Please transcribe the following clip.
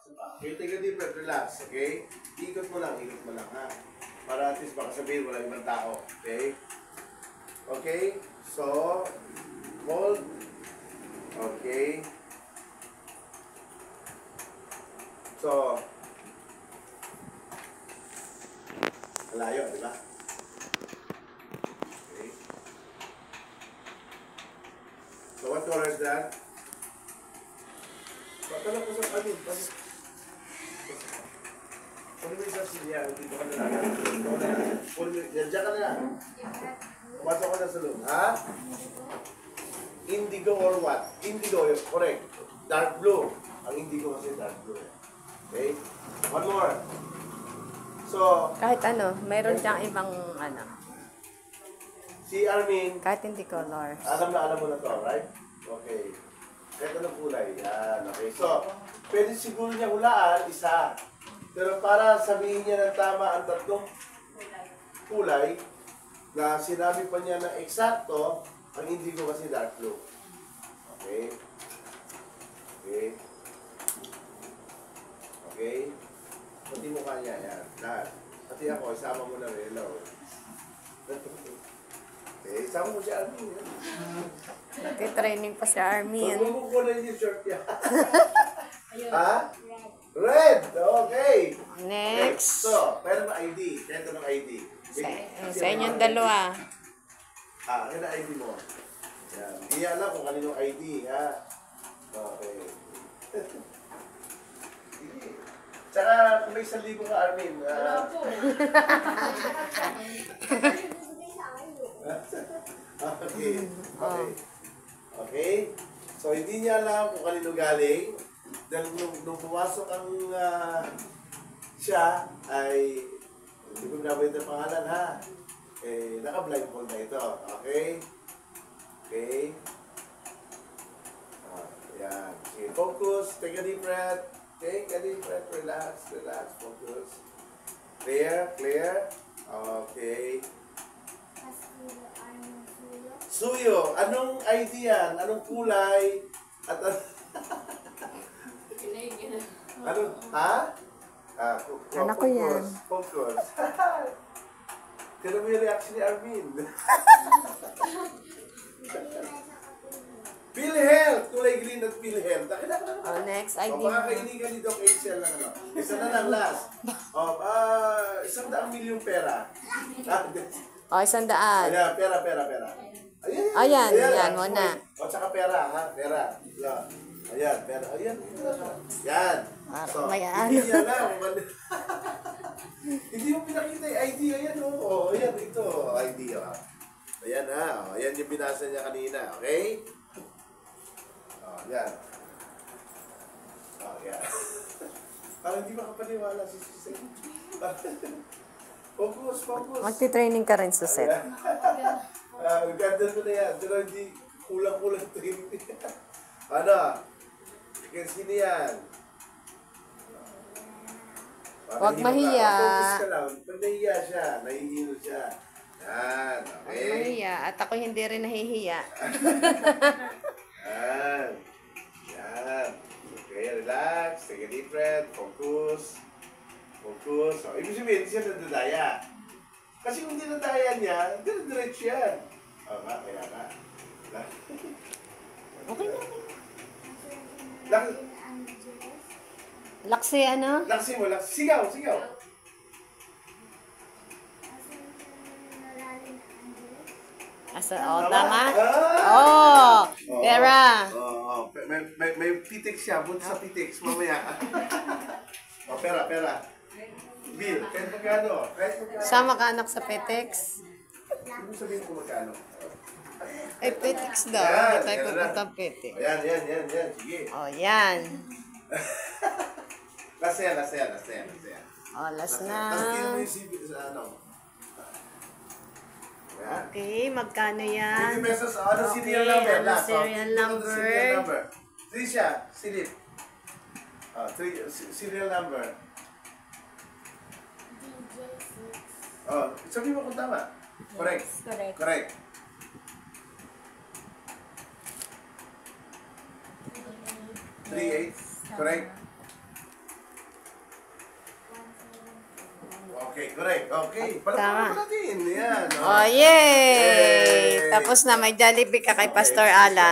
Okay, take a deep breath, relax, okay? Ikot mo lang, ha? Para at least baka sabihin wala ibang tao, okay? Okay, so, hold. Okay. So, malayo, di ba? Okay. So, what color is that? Patala ko sa kanin. Kung may isa siya, dito ka na lang. Diyan ka na lang. Pumasok ka na sa loob. Ha? Indigo or what? Indigo, correct. Dark blue. Ang indigo kasi dark blue. Okay? One more. So, Kahit ano, mayroon siyang ibang ano. si Armin, Kahit hindi color. alam mo na to, right? Okay. Kahit anong kulay. Yan. Okay. So, pwede siguro niya hulaan, isa. Pero para sabihin niya ng tama ang tatlong kulay, na sinabi pa niya na eksakto, ang indigo kasi dark blue. Okay? Okay? Okay? Pati mukha niya, yan. Lahat. Pati ako, isama mo na rin. Hello. Okay, isama mo si Armin. Nagtitraining pa si Armin. Pagmumuk ko na yung shirt niya. Ha? Red! Okay! Next. So, pero ng ID. Kaya ng ID. Sa inyong dalawa. Kaya na ID mo. Yan. Hindi niya alam kung kanino ID, ha? Okay. Tsaka, kung may 1,000 ka, Armin. Wala po. Okay. Okay. Okay. So, hindi niya alam kung kanino galing. Dahil nung pumasok ang siya, ay hindi ko nabalit ang pangalan, ha? Naka-blindfold na ito. Okay? Okay? Yan. Okay, focus. Take a deep breath. Take a deep breath. Relax. Relax. Focus. Clear. Clear. Okay. Suyo. Anong ID yan? Anong kulay? At ano? Ha? Anak ko yan. Focus. Kaya mo yung reaction ni Armin. PhilHealth! Kulay green at PhilHealth. Next ID. Makakainigan ni Doc Excel ng ano. Isa na lang last. 100 milyong pera. 100. Ayan, pera. Ayan, muna. O, tsaka pera, ha? Pera. Yan. Ayan, pera. Ayan. Yan. So, May ano. hindi yan lang. Hindi mo pinakita yung ID. Ayan, o. Ayan, ito. ID, o. Ayan, ha. O, ayan yung binasa niya kanina. Okay? O, ayan. O, ayan. Parang hindi makapaniwala si Susan. Focus. Magti-training ka rin, Suset. Ganda mo na yan. Pero hindi kulang-kulang training. Ano? Sino yan? Huwag mahiya. Focus ka lang. Pag nahiya siya, nahihilo siya. Yan. Okay? Huwag mahiya. At ako hindi rin nahihiya. Yan. Okay, relax. Take a deep breath. Focus. So, ibig sabihin, siya nadadaya. Kasi kung dinadaya niya, diretso yan. Kaya ka. Okay na. Laksi ano? Laksi mo. Sigaw. Tama? Pera. May pitix siya. Bunta sa pitix. Mamaya. Pera. Bill, kahit magkano? Sama ka anak sa Petex. Hindi mo sabihin kung magkano. Ay, Petex daw. Hindi tayo pupunta Petex. Yan. Sige. Yan. Last yan. Last na. Tapos kino mo yung CV sa ano. Yan. Okay, magkano yan? 50 pesos. Ano serial number? Ano serial number? 3 siya. Silip. Serial number. Sabi mo kung tama. Correct. 38. Correct. Okay, correct. Okay. Tama. Palakpakan natin. Yan. Oh, yay! Tapos na, may Jollibee ka kay Pastor Alan.